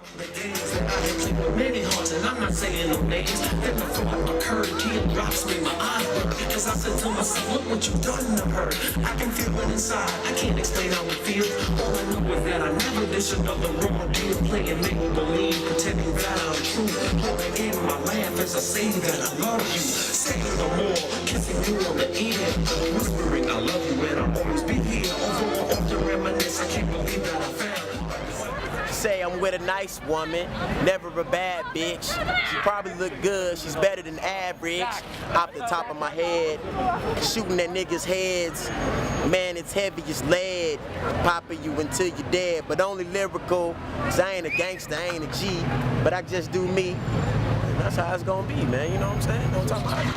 The days that I have played with many hearts, and I'm not saying no names. Then I throw up my courage, teardrops make my eyes burn. Cause I said to myself, look what you've done to her. I can feel it inside, I can't explain how it feels. All I know is that I never did another wrong deal. Playing make-believe, pretending that I'm true. Holding in my laugh as I say that I love you. Saying no more, kissing you on the ear. Whispering I love you and I'll always be here. Although I often reminisce, I can't believe that I found. Say I'm with a nice woman, never a bad bitch. She probably look good, she's better than average. Off the top of my head, shooting at niggas' heads. Man, it's heavy as lead, popping you until you're dead. But only lyrical, cause I ain't a gangster, I ain't a G, but I just do me. And that's how it's gonna be, man, you know what I'm saying? Don't talk about it.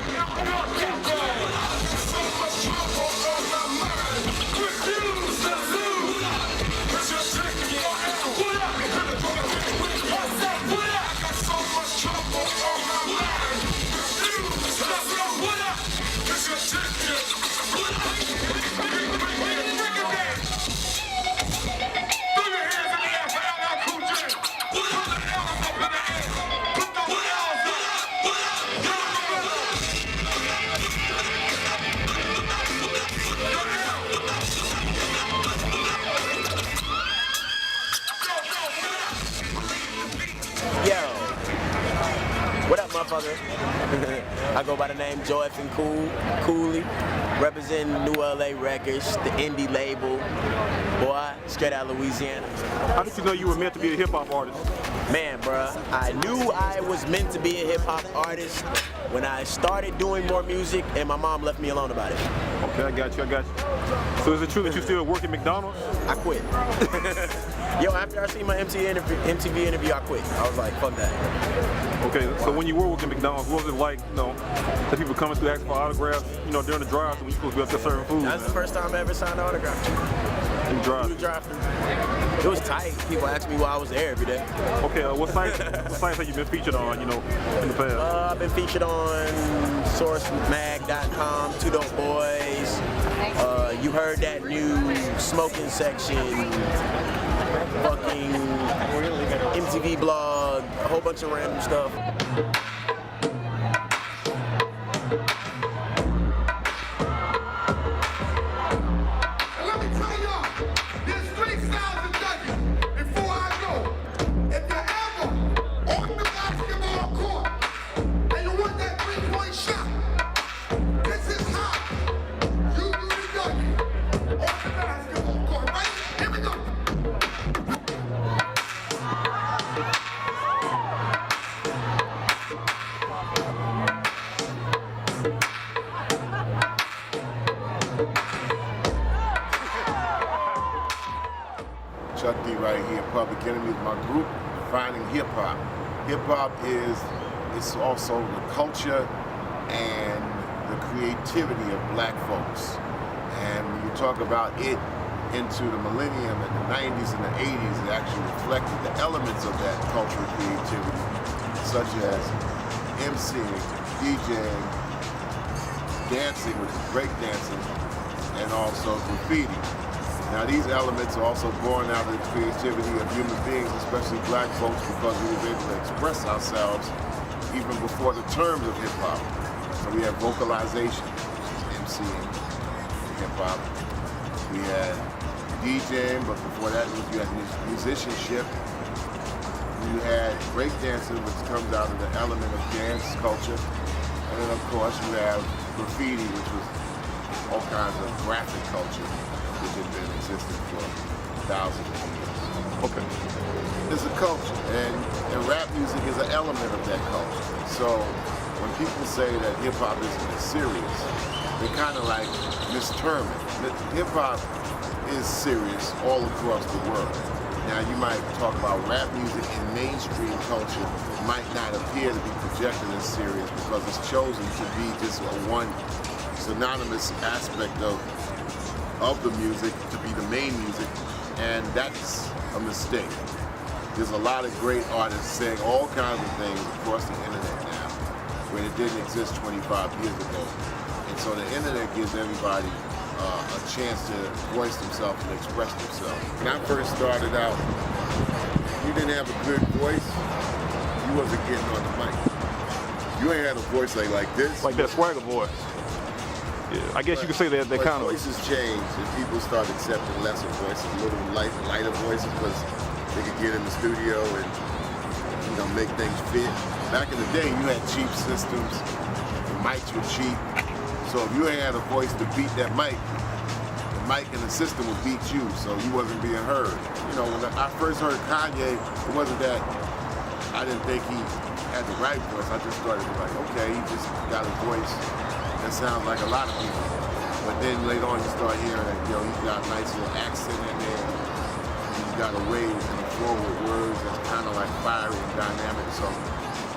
What up, motherfucker? I go by the name Joyf and Cooley, representing New LA Records, the indie label. Boy, straight out of Louisiana. How did you know you were meant to be a hip-hop artist? Man, bruh, I knew I was meant to be a hip-hop artist when I started doing more music and my mom left me alone about it. Okay, I got you. So is it true that you still work at McDonald's? I quit. Yo, after I seen my MTV interview, I quit. I was like, fuck that. Okay, so when you were working at McDonald's, what was it like, the people coming through asking for autographs, during the drive-thru when you're supposed to be up there serving food? That's the first time I ever signed an autograph. In the drive-thru? It was tight. People asked me why I was there every day. Okay, what sites have you been featured on, in the past? I've been featured on SourceMag.com, Two Dope Boys. You heard that new smoking section, fucking MTV blog, a whole bunch of random stuff. Right here, Public Enemy is my group, Finding Hip Hop. Hip Hop it's also the culture and the creativity of black folks. And when you talk about it into the millennium and the 90s and the 80s, it actually reflected the elements of that cultural creativity, such as MCing, DJing, dancing, which is break dancing, and also graffiti. Now these elements are also born out of the creativity of human beings, especially black folks, because we were able to express ourselves even before the terms of hip-hop. So we had vocalization, MCing, hip-hop. We had DJing, but before that you had musicianship. You had breakdancing, which comes out of the element of dance culture. And then of course you have graffiti, which was all kinds of graphic culture, which has been existing for thousands of years. Okay. It's a culture, and rap music is an element of that culture. So when people say that hip-hop isn't as serious, they kind of like misterm it. Hip-hop is serious all across the world. Now you might talk about rap music in mainstream culture might not appear to be projected as serious because it's chosen to be just one synonymous aspect of the music to be the main music, and that's a mistake. There's a lot of great artists saying all kinds of things across the internet now, when it didn't exist 25 years ago. And so the internet gives everybody a chance to voice themselves and express themselves. When I first started out you didn't have a good voice, you wasn't getting on the mic. You ain't had a voice like this. Like that swagger voice. Yeah, I guess you could say that kind of. Voices changed and people started accepting lesser voices, a little lighter voices, because they could get in the studio and make things fit. Back in the day, you had cheap systems, the mics were cheap, so if you ain't had a voice to beat that mic, the mic and the system would beat you, so you wasn't being heard. When I first heard Kanye, it wasn't that I didn't think he had the right voice. I just started like, okay, he just got a voice that sounds like a lot of people. But then later on you start hearing that, he's got a nice little accent in there. He's got a way and a flow with words that's kind of like fiery and dynamic. So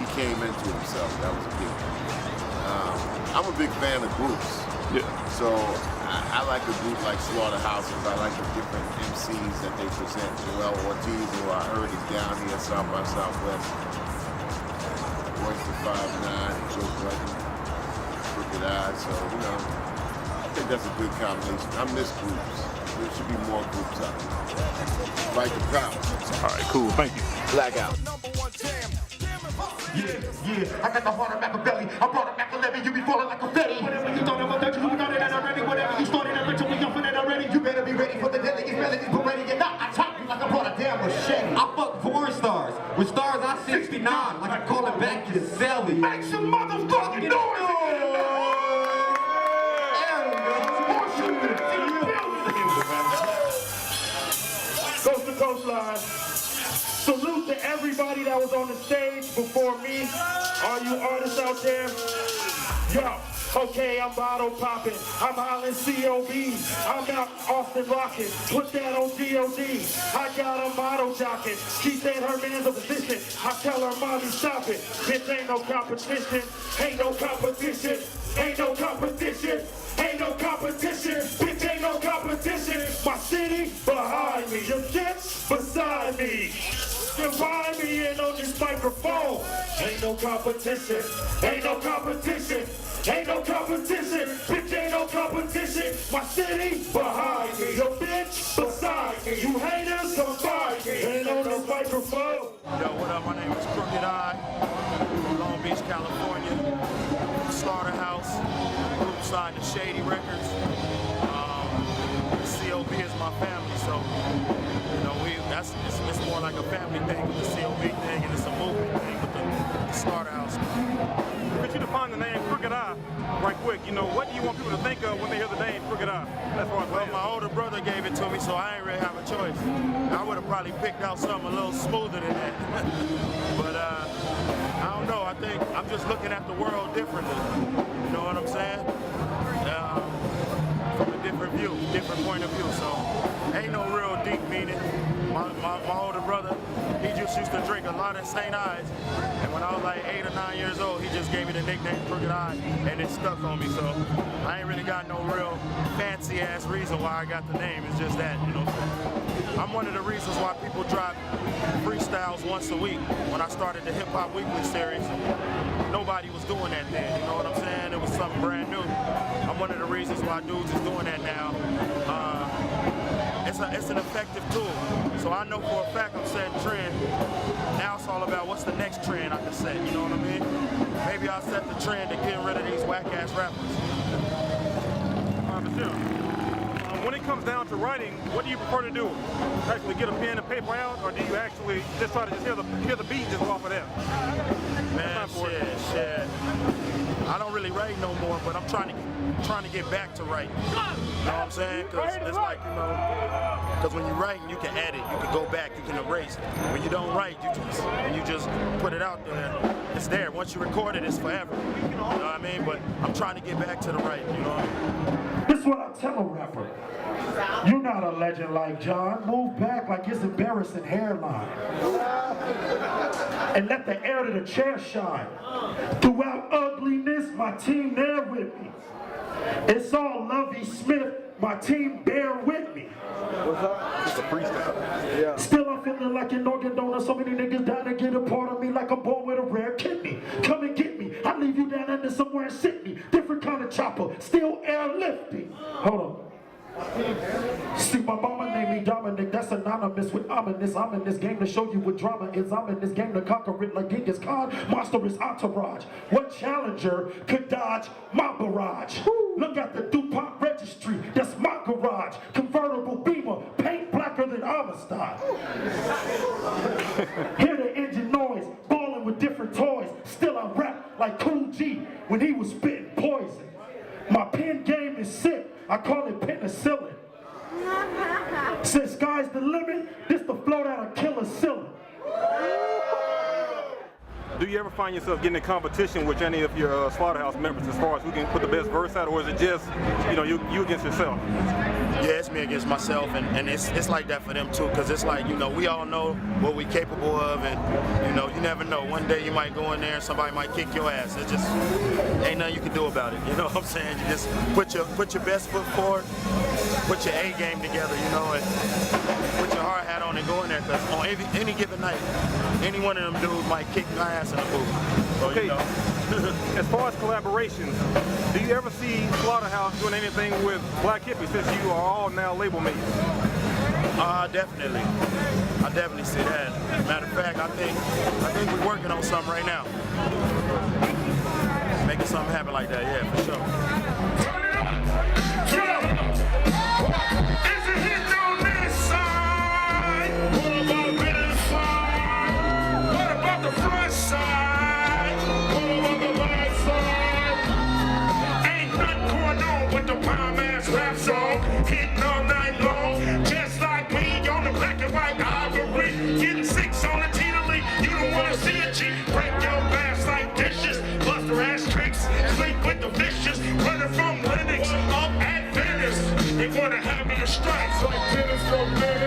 he came into himself. That was a big I'm a big fan of groups. Yeah. So I like a group like Slaughterhouse. I like the different MCs that they present. Joel Ortiz, who I heard is down here at South by Southwest. Royce the 5'9", Joe Budden. So, I think that's a good combination. I miss groups. There should be more groups out there. Fight the power. All right, cool. Thank you. Blackout. Yeah, I got the heart of Machiavelli. I brought a Machiavelli, you be falling like confetti. Whatever you thought about that, you got it already. Whatever you started, I bet you be up for that already. You better be ready for the delicate melodies, but ready or not, I chop you like I brought a damn machete. I fuck porn stars. With stars, I 69, like I call it back to the celly. Make some motherfucking noise! Coast to coastline. Salute to everybody that was on the stage before me. All you artists out there. Yo, okay, I'm bottle popping. I'm hollering COB. I'm out Austin rocking. Put that on DOD. I got a model jocking. She said her man's a physician. I tell her, mommy, stop it. Bitch, ain't no competition. Ain't no competition. Ain't no competition. Ain't no competition, bitch, ain't no competition. My city behind me, your jets beside me. Divide me in on this microphone. Ain't no competition, ain't no competition. Ain't no competition, bitch, ain't no competition. My city behind me, your bitch beside me. You haters come find me. Ain't on this microphone. Yo, what up? My name is Crooked Eye, from Long Beach, California. Slaughterhouse, group signed to Shady Records. COB is my family, so it's more like a family thing with the COB thing, and it's a movement thing with the Slaughterhouse. Could you define the name Crooked Eye right quick? What do you want people to think of when they hear the name Crooked Eye? Well, my older brother gave it to me, so I ain't really have a choice. I would have probably picked out something a little smoother than that. But I don't know. I think I'm just looking at the world differently. You know what I'm saying? From a different view, different point of view. So ain't no real deep meaning. My older brother, he just used to drink a lot of St. Ides, and when I was like 8 or 9 years old, he just gave me the nickname Crooked Eye, and it stuck on me. So I ain't really got no real fancy ass reason why I got the name. It's just that, I'm one of the reasons why people drop freestyles once a week. When I started the Hip Hop Weekly series, nobody was doing that then. You know what I'm saying? It was something brand new. I'm one of the reasons why dudes is doing that now. It's an effective tool. So I know for a fact I'm setting trend. Now it's all about what's the next trend I can set, you know what I mean? Maybe I'll set the trend to get rid of these whack-ass rappers. When it comes down to writing, what do you prefer to do? Actually get a pen and paper out, or do you actually just try to hear the beat and just go off of that? Man, shit. I don't really write no more, but I'm trying to get back to writing. You know what I'm saying? Because it's like, because when you write, you can edit, you can go back, you can erase. When you don't write, you just put it out there. It's there. Once you record it, it's forever. You know what I mean? But I'm trying to get back to the writing, you know what I mean? This is what I tell a rapper. You're not a legend like John. Move back like his embarrassing hairline. And let the air to the chair shine. Throughout ugliness, my team there with me. It's all Lovey Smith, my team bear with me. It's a freestyle. Yeah. Still I'm feeling like an organ donor. So many niggas down to get a part of me like I'm born with a rare kidney. Come and get me. I leave you down under somewhere and sit me. Different kind of chopper, still airlifting. Hold on. See, my mama named me ain't Dominic, that's synonymous with ominous. I'm in this game to show you what drama is. I'm in this game to conquer it like Genghis Khan. Monstrous entourage. What challenger could dodge my barrage? Look at the DuPont registry, that's my garage. Convertible Beamer, paint blacker than Amistad. Hear the engine noise, balling with different toys. Still I rap like Cool G when he was spitting poison. My pen game is sick, I call it penicillin. Since sky's the limit, this the flow that'll kill a ceiling. Do you ever find yourself getting in competition with any of your Slaughterhouse members as far as who can put the best verse out, or is it just, you know, you against yourself? Yeah, it's me against myself, and it's like that for them too, because it's like, you know, we all know what we're capable of, and you know, you never know. One day you might go in there and somebody might kick your ass. It just ain't nothing you can do about it. You know what I'm saying? You just put your best foot forward, put your A game together, you know, and put your hard hat on and go in there, because on any given night, any one of them dudes might kick my ass in the booth. So, Okay. you know. As far as collaborations, do you ever see Slaughterhouse doing anything with Black Hippy, since you are all now label mates? Definitely. I definitely see that. Matter of fact, I think we're working on something right now. Making something happen like that, yeah, for sure. Is it hitting on this side? What about this side? What about the front side? What about the back side? Ain't nothing going on with the bomb-ass rap song. Hitting all night long, just like me on the black and white ivory. Getting 6 on the T-Lee, you don't wanna see a G. Break your ass like dishes, bust her ass tricks, sleep with the vicious, running from Linux up at Venice. They wanna have me a strike like tennis from Venice.